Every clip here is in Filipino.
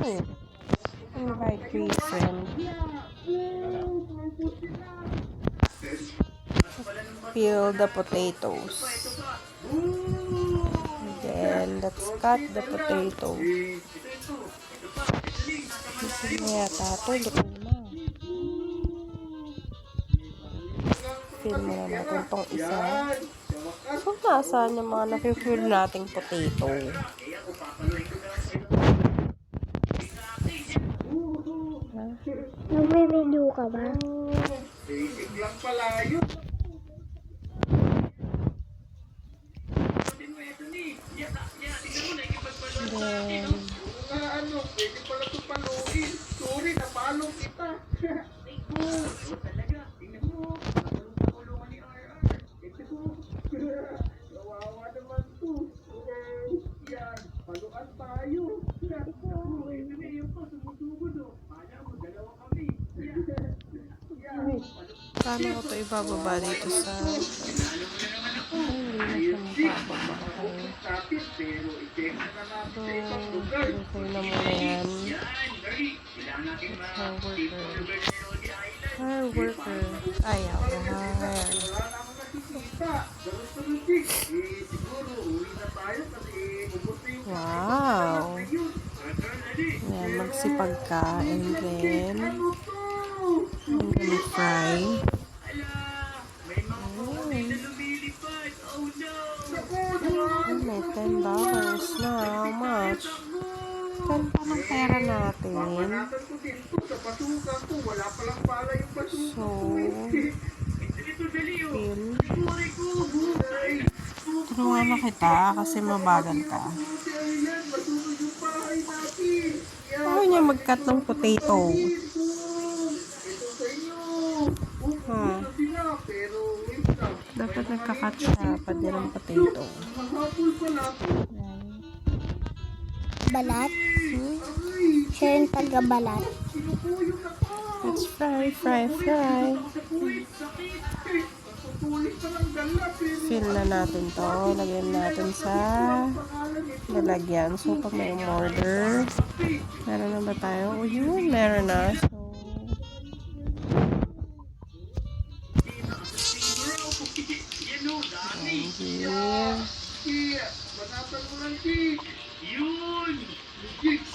Oh, invite recent. Peel the potatoes. Then, let's cut the potato. Gusto mo yata ito, luto na. Fill muna natin tong isa. So, nasaan yung mga nafe-fill nating potato? Nagbe-video ka ba? Basic lang pala yun. Then, Ano, pwede pala ito paluin. Sorry, napalong kita. Talaga, tingnan mo. Napulungan ni RR. Kawawa naman to. Okay, yan. Paluan tayo. Ito na yung pa, sumutugod o. Kaya mo, dalawa kami. Yan. paano ko ito ibababa dito sa... Ay, hindi na siya mapababa. Okay. So, okay na muna yan. Hire worker. Ayaw. Hire. Wow. Yan, magsipag ka. And then, I'm gonna fry. Oh, may $10 na. How much? Ganda ng pera natin. So, fill. Tulungan mo kita kasi mabagal ka. Ayaw niya mag-cut ng potato. Dapat nagka-cut siya pati ng potato. Balat? Siya yung taga-balat. Let's fry. Fill na natin to. Lagyan natin sa lalagyan. So, pag may order, meron na ba tayo? Oh, yun, meron na.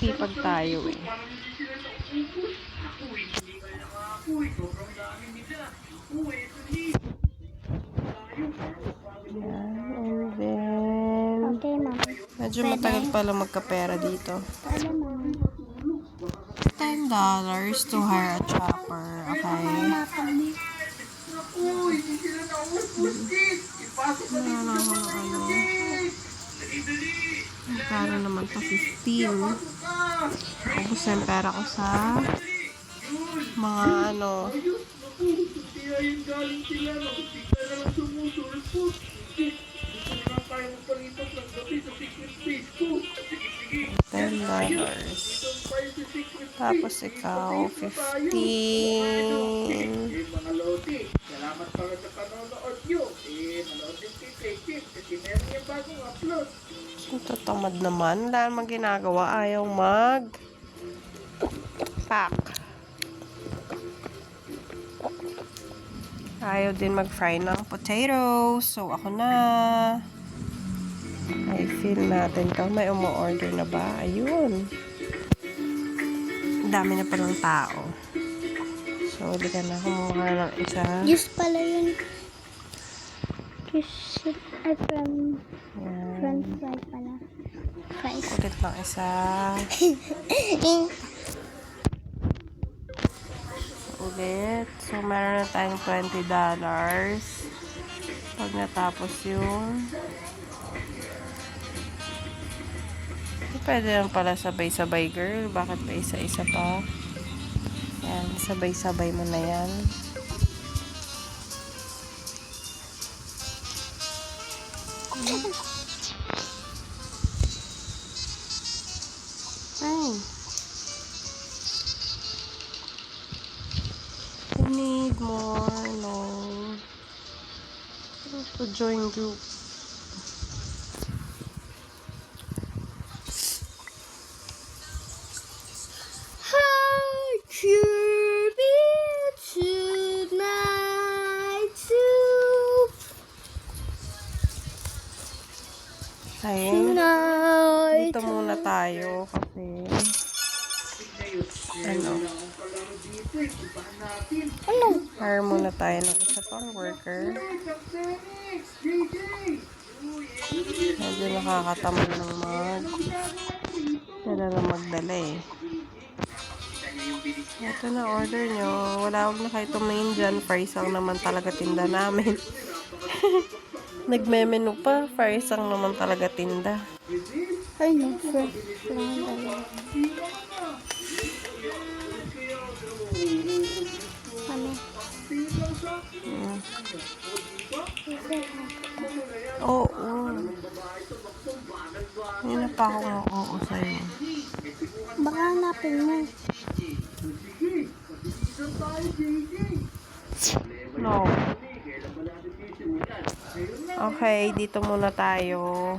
Sipag tayo eh. Yan, and then Okay, ma'am. medyo matagal pala magkapera dito. Pwede, ma'am. $10 to hire a chopper. Okay. Magkano naman to? 15. Ubus na yung pera ko sa mga ano. $10. Tapos ikaw, 15. Mga lodi, salamat pala sa panonood nyo. Manood din kay Kim kasi meron yung bagong upload. Ito tamad naman. Wala namang ginagawa. Ayaw mag-pack. Ayaw din mag-fry ng potatoes. So, ako na. Ay, fill natin to. May umu-order na ba? Ayun. Ang dami na pa ng tao. So, hindi ka na kumuha ng isa. Juice pala yun. Juice ay french fry pala. Fries. Ulit ng isa. Ulit. So, meron na tayong $20. Pag natapos yung... Pwede lang pala sabay-sabay, girl. Bakit pa isa-isa pa? Yan, sabay-sabay mo na yan. Ay. I need more, no. To join group. tayo kasi ano, Ano? hire muna tayo ng isa pang worker. Medyo nakakatamad ng dala na magdala eh. Ito na order nyo. Wala, huwag na kayo tumingin dyan. Fries lang naman talaga tinda namin. Nagme-menu pa. Fries lang naman talaga tinda. Ay, no. Fresh lang dalawa. Ano? Mm. Oo. Hindi na pa ako oo sa'yo. Baka hanapin mo. No. Okay, dito muna tayo.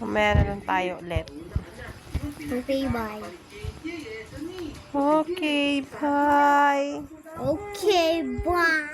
Mamaya na lang tayo ulit. Okay, bye. Okay, bye. Okay, bye.